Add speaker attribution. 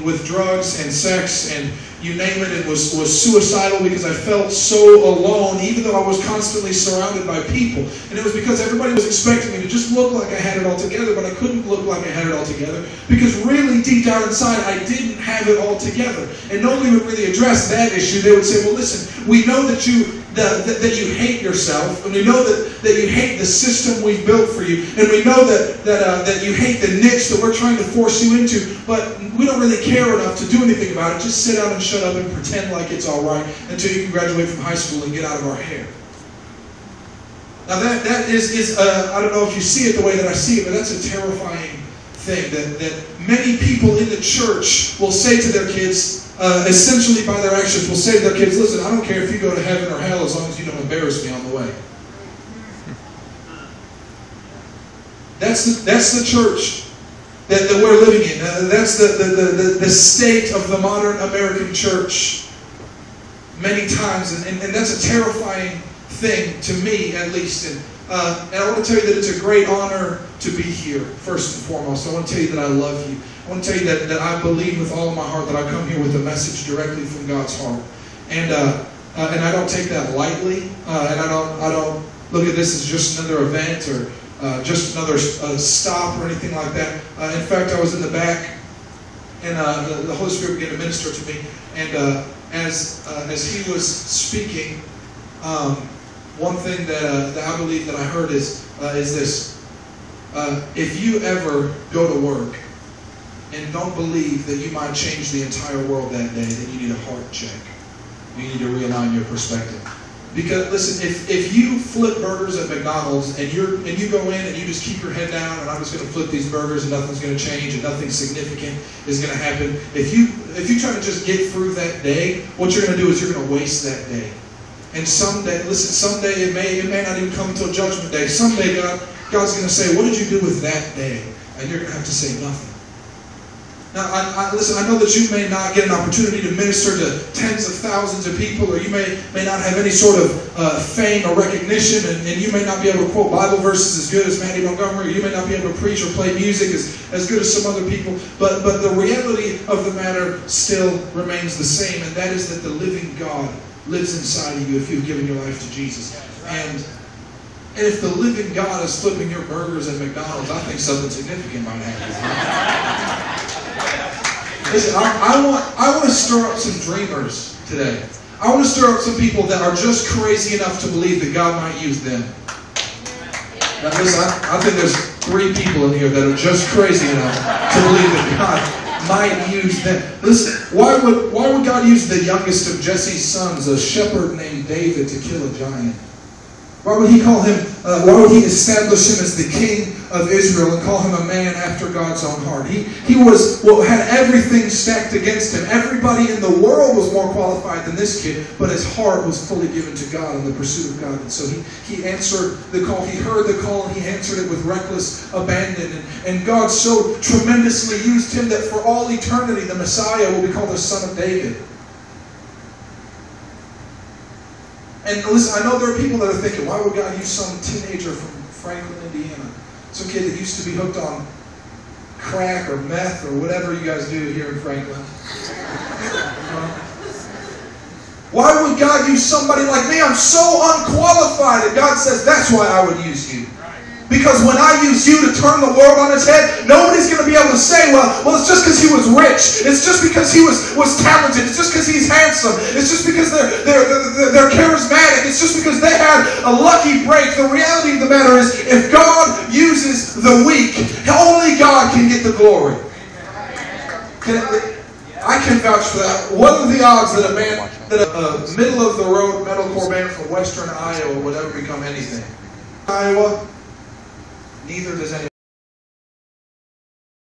Speaker 1: with drugs and sex and you name it. It was suicidal because I felt so alone, even though I was constantly surrounded by people. And it was because everybody was expecting me to just look like I had it all together, but I couldn't look like I had it all together because really deep down inside I didn't have it all together. And nobody would really address that issue. They would say, well, listen, we know that you hate yourself, and we know that you hate the system we built for you, and we know that you hate the niche that we're trying to force you into, but we don't really care enough to do anything about it. Just sit down and shut up and pretend like it's all right until you can graduate from high school and get out of our hair. Now that is I don't know if you see it the way that I see it, but that's a terrifying thing that many people in the church will say to their kids, essentially by their actions, will say to their kids, listen, I don't care if you go to heaven or hell as long as you don't embarrass me on the way. That's the church that we're living in. That's the state of the modern American church many times. And that's a terrifying thing to me, at least. And I want to tell you that it's a great honor to be here, first and foremost. I want to tell you that I love you. I want to tell you that I believe with all of my heart that I come here with a message directly from God's heart. And I don't take that lightly. And I don't look at this as just another event or just another stop or anything like that. In fact, I was in the back, and the Holy Spirit began to minister to me. And as He was speaking, one thing that I believe that I heard is this: if you ever go to work and don't believe that you might change the entire world that day, then you need a heart check. You need to realign your perspective. Because listen, if you flip burgers at McDonald's and you go in and you just keep your head down and I'm just going to flip these burgers and nothing's going to change and nothing significant is going to happen. If you try to just get through that day, what you're going to do is you're going to waste that day. And someday, listen, someday it may not even come until Judgment Day. Someday God's going to say, what did you do with that day? And you're going to have to say nothing. Now, listen, I know that you may not get an opportunity to minister to tens of thousands of people, or you may not have any sort of fame or recognition, and you may not be able to quote Bible verses as good as Matty Montgomery, or you may not be able to preach or play music as good as some other people, but the reality of the matter still remains the same, and that is that the living God lives inside of you if you've given your life to Jesus. And if the living God is flipping your burgers at McDonald's, I think something significant might happen. Listen, I want to stir up some dreamers today. I want to stir up some people that are just crazy enough to believe that God might use them. Now, listen, I think there's 3 people in here that are just crazy enough to believe that God might use them. Listen, why would God use the youngest of Jesse's sons, a shepherd named David, to kill a giant? Why would He call him? Why would He establish him as the king of Israel and call him a man after God's own heart? He had everything stacked against him. Everybody in the world was more qualified than this kid, but his heart was fully given to God in the pursuit of God. And so he answered the call. He heard the call and he answered it with reckless abandon. And God so tremendously used him that for all eternity the Messiah will be called the Son of David. And listen, I know there are people that are thinking, why would God use some teenager from Franklin, Indiana? Some kid that used to be hooked on crack or meth or whatever you guys do here in Franklin. Why would God use somebody like me? I'm so unqualified. And God says, that's why I would use you. Because when I use you to turn the world on its head, nobody's going to be able to say, well, it's just because he was rich. It's just because he was talented. It's just because he's handsome. It's just because they're charismatic. It's just because they had a lucky break. The reality of the matter is, if God uses the weak, only God can get the glory. I can vouch for that. What are the odds that a middle-of-the-road metalcore band from western Iowa would ever become anything? Iowa? Neither does anyone.